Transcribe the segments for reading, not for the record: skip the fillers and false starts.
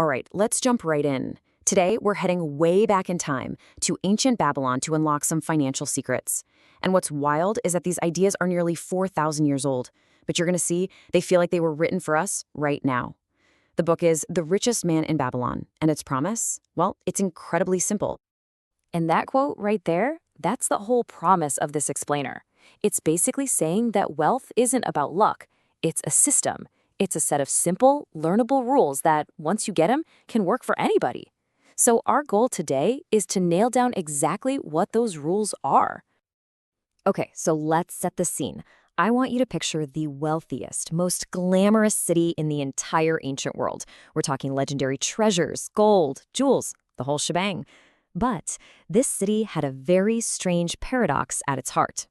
All right, let's jump right in. Today, we're heading way back in time to ancient Babylon to unlock some financial secrets. And what's wild is that these ideas are nearly 4,000 years old. But you're going to see, they feel like they were written for us right now. The book is The Richest Man in Babylon, and its promise? Well, it's incredibly simple. And that quote right there, that's the whole promise of this explainer. It's basically saying that wealth isn't about luck. It's a system. It's a set of simple, learnable rules that, once you get them, can work for anybody. So our goal today is to nail down exactly what those rules are. Okay, so let's set the scene. I want you to picture the wealthiest, most glamorous city in the entire ancient world. We're talking legendary treasures, gold, jewels, the whole shebang. But this city had a very strange paradox at its heart.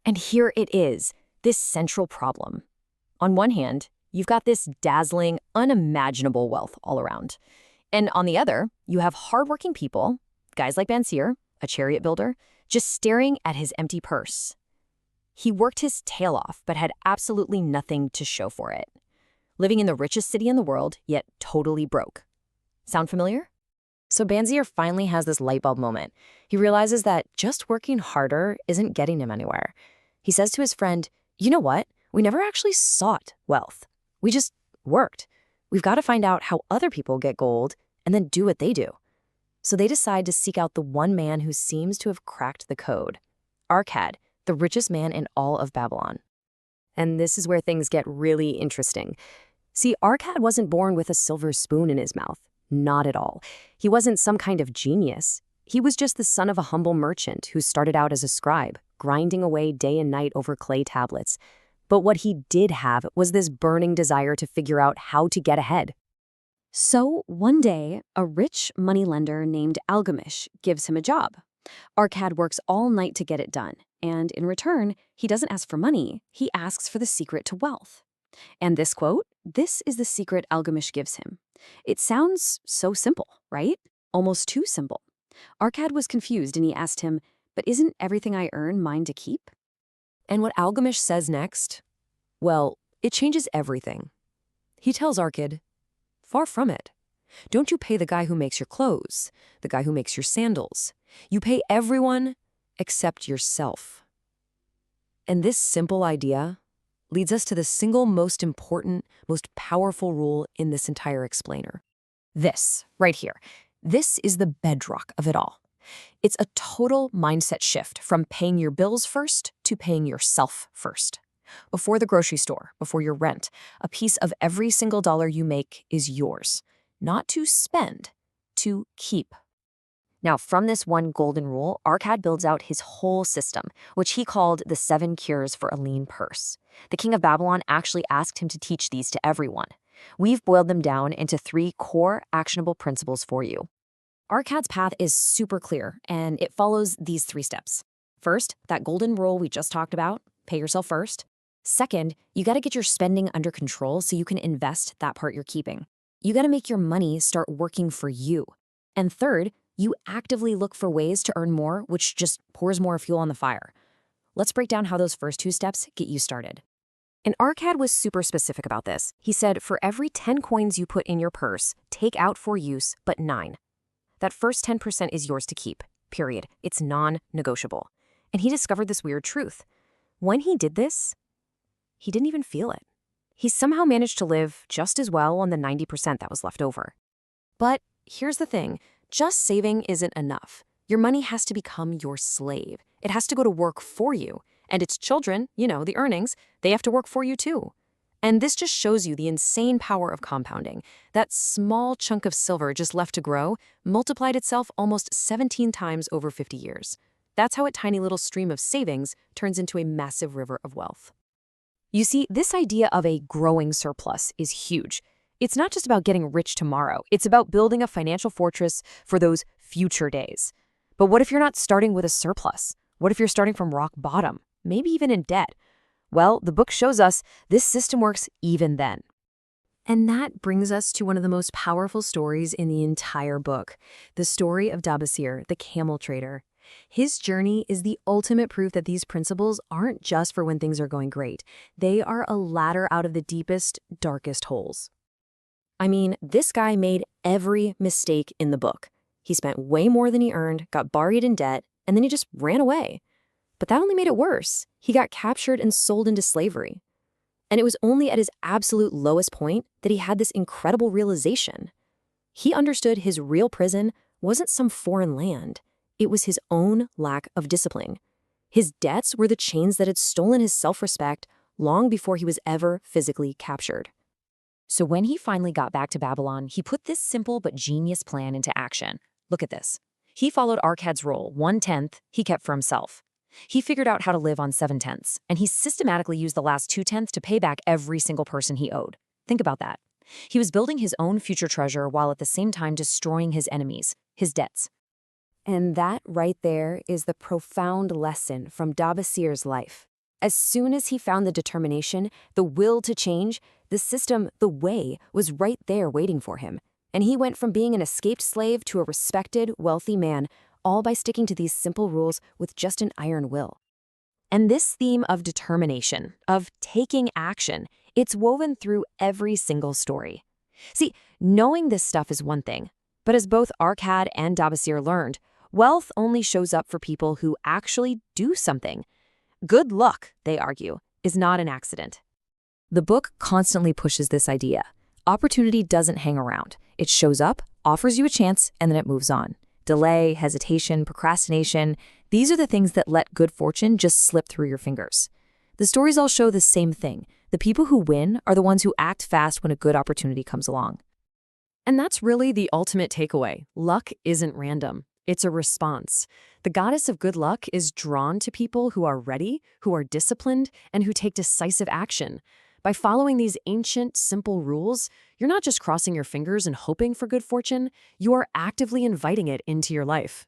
And here it is, this central problem. On one hand, you've got this dazzling, unimaginable wealth all around. And on the other, you have hardworking people, guys like Dabasir, a chariot builder, just staring at his empty purse. He worked his tail off, but had absolutely nothing to show for it. Living in the richest city in the world, yet totally broke. Sound familiar? So Dabasir finally has this light bulb moment. He realizes that just working harder isn't getting him anywhere. He says to his friend, you know what? We never actually sought wealth. We just worked. We've got to find out how other people get gold and then do what they do. So they decide to seek out the one man who seems to have cracked the code. Arkad, the richest man in all of Babylon. And this is where things get really interesting. See, Arkad wasn't born with a silver spoon in his mouth. Not at all. He wasn't some kind of genius. He was just the son of a humble merchant who started out as a scribe, grinding away day and night over clay tablets. But what he did have was this burning desire to figure out how to get ahead. So one day, a rich moneylender named Algamish gives him a job. Arkad works all night to get it done, and in return, he doesn't ask for money, he asks for the secret to wealth. And this quote, this is the secret Algamish gives him. It sounds so simple, right? Almost too simple. Arkad was confused and he asked him, but isn't everything I earn mine to keep? And what Algamish says next? Well, it changes everything. He tells Arkad, far from it. Don't you pay the guy who makes your clothes, the guy who makes your sandals. You pay everyone except yourself. And this simple idea leads us to the single most important, most powerful rule in this entire explainer. This, right here. This is the bedrock of it all. It's a total mindset shift from paying your bills first to paying yourself first. Before the grocery store, before your rent, a piece of every single dollar you make is yours. Not to spend, to keep. Now, from this one golden rule, Arkad builds out his whole system, which he called the 7 cures for a lean purse. The king of Babylon actually asked him to teach these to everyone. We've boiled them down into 3 core actionable principles for you. Arkad's path is super clear, and it follows these 3 steps. First, that golden rule we just talked about, pay yourself first. Second, you got to get your spending under control so you can invest that part you're keeping. You got to make your money start working for you. And third, you actively look for ways to earn more, which just pours more fuel on the fire. Let's break down how those first 2 steps get you started. And Arkad was super specific about this. He said, for every 10 coins you put in your purse, take out for use but 9. That first 10% is yours to keep, period. It's non-negotiable. And he discovered this weird truth. When he did this, he didn't even feel it. He somehow managed to live just as well on the 90% that was left over. But here's the thing, just saving isn't enough. Your money has to become your slave. It has to go to work for you. And its children, the earnings, they have to work for you too. And this just shows you the insane power of compounding. That small chunk of silver just left to grow multiplied itself almost 17 times over 50 years. That's how a tiny little stream of savings turns into a massive river of wealth. You see, this idea of a growing surplus is huge. It's not just about getting rich tomorrow. It's about building a financial fortress for those future days. But what if you're not starting with a surplus? What if you're starting from rock bottom, maybe even in debt? Well, the book shows us this system works even then. And that brings us to one of the most powerful stories in the entire book, the story of Dabasir, the camel trader. His journey is the ultimate proof that these principles aren't just for when things are going great. They are a ladder out of the deepest, darkest holes. I mean, this guy made every mistake in the book. He spent way more than he earned, got buried in debt, and then he just ran away. But that only made it worse. He got captured and sold into slavery. And it was only at his absolute lowest point that he had this incredible realization. He understood his real prison wasn't some foreign land. It was his own lack of discipline. His debts were the chains that had stolen his self-respect long before he was ever physically captured. So when he finally got back to Babylon, he put this simple but genius plan into action. Look at this. He followed Arkad's rule, 1/10 he kept for himself. He figured out how to live on 7/10, and he systematically used the last 2/10 to pay back every single person he owed. Think about that. He was building his own future treasure while at the same time destroying his enemies, his debts. And that right there is the profound lesson from Dabasir's life. As soon as he found the determination, the will to change, the system, the way, was right there waiting for him. And he went from being an escaped slave to a respected, wealthy man, all by sticking to these simple rules with just an iron will. And this theme of determination, of taking action, it's woven through every single story. See, knowing this stuff is one thing, but as both Arkad and Dabasir learned, wealth only shows up for people who actually do something. Good luck, they argue, is not an accident. The book constantly pushes this idea. Opportunity doesn't hang around. It shows up, offers you a chance, and then it moves on. Delay, hesitation, procrastination, these are the things that let good fortune just slip through your fingers. The stories all show the same thing. The people who win are the ones who act fast when a good opportunity comes along. And that's really the ultimate takeaway. Luck isn't random. It's a response. The goddess of good luck is drawn to people who are ready, who are disciplined, and who take decisive action. By following these ancient, simple rules, you're not just crossing your fingers and hoping for good fortune, you are actively inviting it into your life.